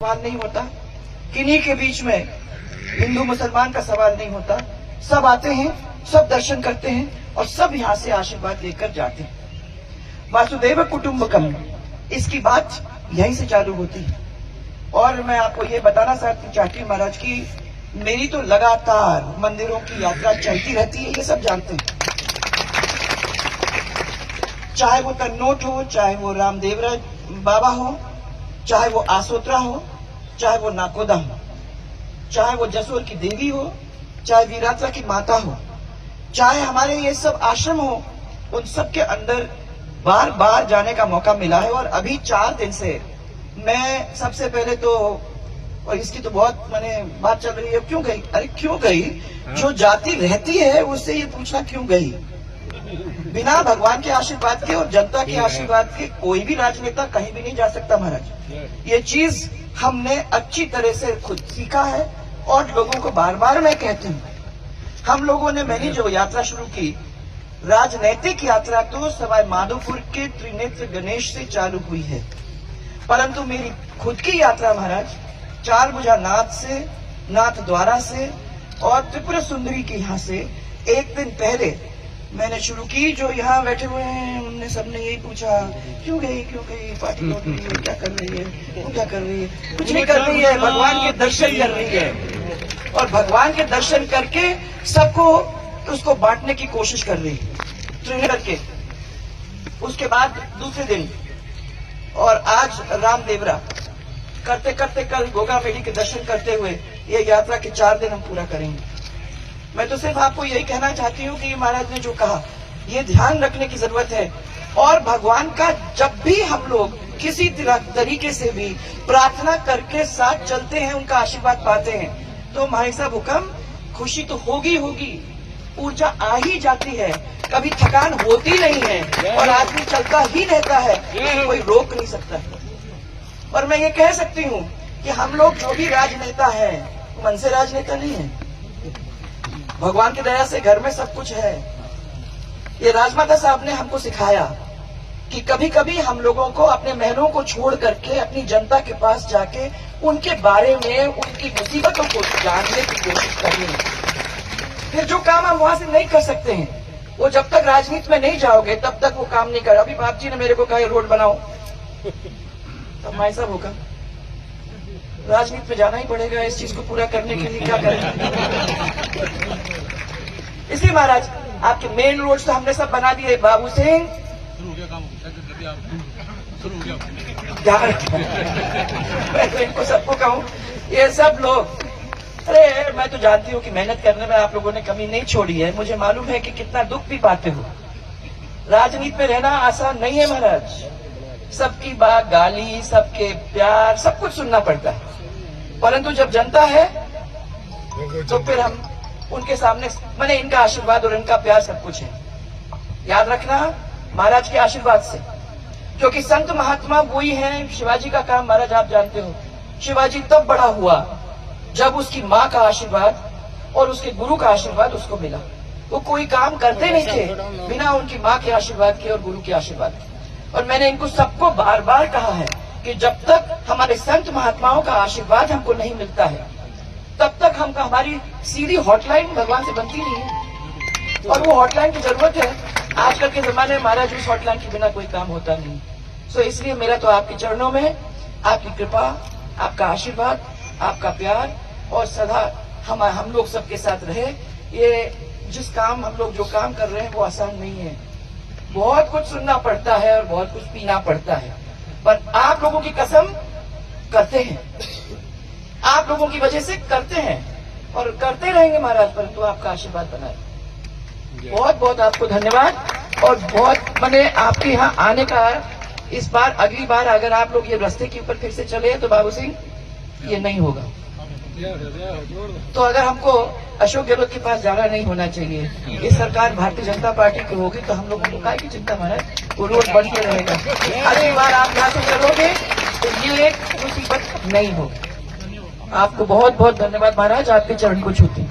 सवाल नहीं होता, किन्हीं के बीच में हिंदू मुसलमान का सवाल नहीं होता। सब आते हैं, सब दर्शन करते हैं और सब यहाँ से आशीर्वाद लेकर जाते हैं। वासुदेव कुटुंबकम, इसकी बात यहीं से चालू होती है। और मैं आपको ये बताना चाहती हूँ महाराज की मेरी तो लगातार मंदिरों की यात्रा चलती रहती है, ये सब जानते हैं। चाहे वो तन्नोट हो, चाहे वो रामदेवरा बाबा हो, चाहे वो आसोत्रा हो, चाहे वो नाकोदा हो, चाहे वो जसोर की देवी हो, चाहे वीरात्रा की माता हो, चाहे हमारे ये सब आश्रम हो, उन सब के अंदर बार बार जाने का मौका मिला है। और अभी 4 दिन से मैं सबसे पहले तो, और इसकी तो बहुत मैंने बात चल रही है, क्यों गई? अरे क्यों गई? जो जाति रहती है उससे ये पूछना क्यों गई? बिना भगवान के आशीर्वाद के और जनता के आशीर्वाद के कोई भी राजनेता कहीं भी नहीं जा सकता महाराज। ये चीज हमने अच्छी तरह से खुद सीखा है और लोगों को बार बार मैं कहती हूँ। हम लोगों ने, मैंने जो यात्रा शुरू की, राजनैतिक यात्रा तो सवाई माधोपुर के त्रिनेत्र गणेश से चालू हुई है, परंतु मेरी खुद की यात्रा महाराज चारभुजा नाथ से, नाथ द्वारा से और त्रिपुरा सुंदरी के यहाँ से 1 दिन पहले मैंने शुरू की। जो यहाँ बैठे हुए हैं उनने सबने यही पूछा, क्यों गई पार्टी लौट रही है, क्या कर रही है, वो क्या कर रही है? कुछ नहीं कर रही है, भगवान के दर्शन कर रही है और भगवान के दर्शन करके सबको उसको बांटने की कोशिश कर रही है करके। उसके बाद दूसरे दिन और आज रामदेवरा करते करते कल गोगा मेली के दर्शन करते हुए ये यात्रा के 4 दिन हम पूरा करेंगे। मैं तो सिर्फ आपको यही कहना चाहती हूँ कि महाराज ने जो कहा, ये ध्यान रखने की जरूरत है। और भगवान का जब भी हम लोग किसी तरीके से भी प्रार्थना करके साथ चलते हैं, उनका आशीर्वाद पाते हैं, तो भाई साहब हुक्म, खुशी तो होगी होगी, ऊर्जा आ ही जाती है, कभी थकान होती नहीं है और आदमी चलता ही रहता है, कोई रोक नहीं सकता। और मैं ये कह सकती हूँ कि हम लोग जो भी राजनेता है, मन से राजनेता नहीं है, भगवान की दया से घर में सब कुछ है। ये राजमाता साहब ने हमको सिखाया कि कभी कभी हम लोगों को अपने महलों को छोड़ करके अपनी जनता के पास जाके उनके बारे में, उनकी मुसीबतों को जानने की कोशिश करनी है। फिर जो काम हम वहां से नहीं कर सकते हैं, वो जब तक राजनीति में नहीं जाओगे तब तक वो काम नहीं कर। अभी बाप जी ने मेरे को कहा रोड बनाओ, तब भाई साहब होगा, राजनीति में जाना ही पड़ेगा इस चीज को पूरा करने के लिए, क्या करें? इसलिए महाराज आपके मेन रोड तो हमने सब बना दिए। बाबू सिंह मैं तो इनको सबको कहूँ, ये सब लोग, अरे मैं तो जानती हूँ कि मेहनत करने में आप लोगों ने कमी नहीं छोड़ी है। मुझे मालूम है कि कितना दुख भी पाते हो। राजनीति में रहना आसान नहीं है महाराज, सबकी बात, गाली, सबके प्यार, सब कुछ सुनना पड़ता है। परंतु जब जनता है तो फिर हम उनके सामने, मैंने इनका आशीर्वाद और इनका प्यार सब कुछ है। याद रखना महाराज के आशीर्वाद से, क्योंकि संत महात्मा वही हैं। शिवाजी का काम महाराज आप जानते हो, शिवाजी तब बड़ा हुआ जब उसकी माँ का आशीर्वाद और उसके गुरु का आशीर्वाद उसको मिला। वो कोई काम करते नहीं थे बिना उनकी माँ के आशीर्वाद के और गुरु के आशीर्वाद के। और मैंने इनको सबको बार बार कहा है कि जब तक हमारे संत महात्माओं का आशीर्वाद हमको नहीं मिलता है, तब तक हमको हमारी सीधी हॉटलाइन भगवान से बनती नहीं है। और वो हॉटलाइन की जरूरत है आजकल के जमाने में महाराज, उस हॉटलाइन के बिना कोई काम होता नहीं। सो इसलिए मेरा तो आपके चरणों में आपकी कृपा, आपका आशीर्वाद, आपका प्यार और सदा हम लोग सबके साथ रहे। ये जिस काम हम लोग जो काम कर रहे हैं वो आसान नहीं है, बहुत कुछ सुनना पड़ता है और बहुत कुछ पीना पड़ता है, पर आप लोगों की कसम करते हैं, आप लोगों की वजह से करते हैं और करते रहेंगे महाराज, परंतु आपका आशीर्वाद बना है। बहुत बहुत आपको धन्यवाद। और बहुत मैंने आपके यहाँ आने का, इस बार अगली बार अगर आप लोग ये रास्ते के ऊपर फिर से चले तो बाबू सिंह ये नहीं होगा। तो अगर हमको अशोक गहलोत के पास जाना नहीं होना चाहिए, ये सरकार भारतीय जनता पार्टी की होगी, तो हम लोगों को काय की चिंता महाराज, वो रोड बन के रहेगा। अगली बार आप यहाँ से चलोगे तो ये एक मुसीबत नहीं होगी। आपको बहुत बहुत धन्यवाद महाराज, आपके चरण को छूती हूँ।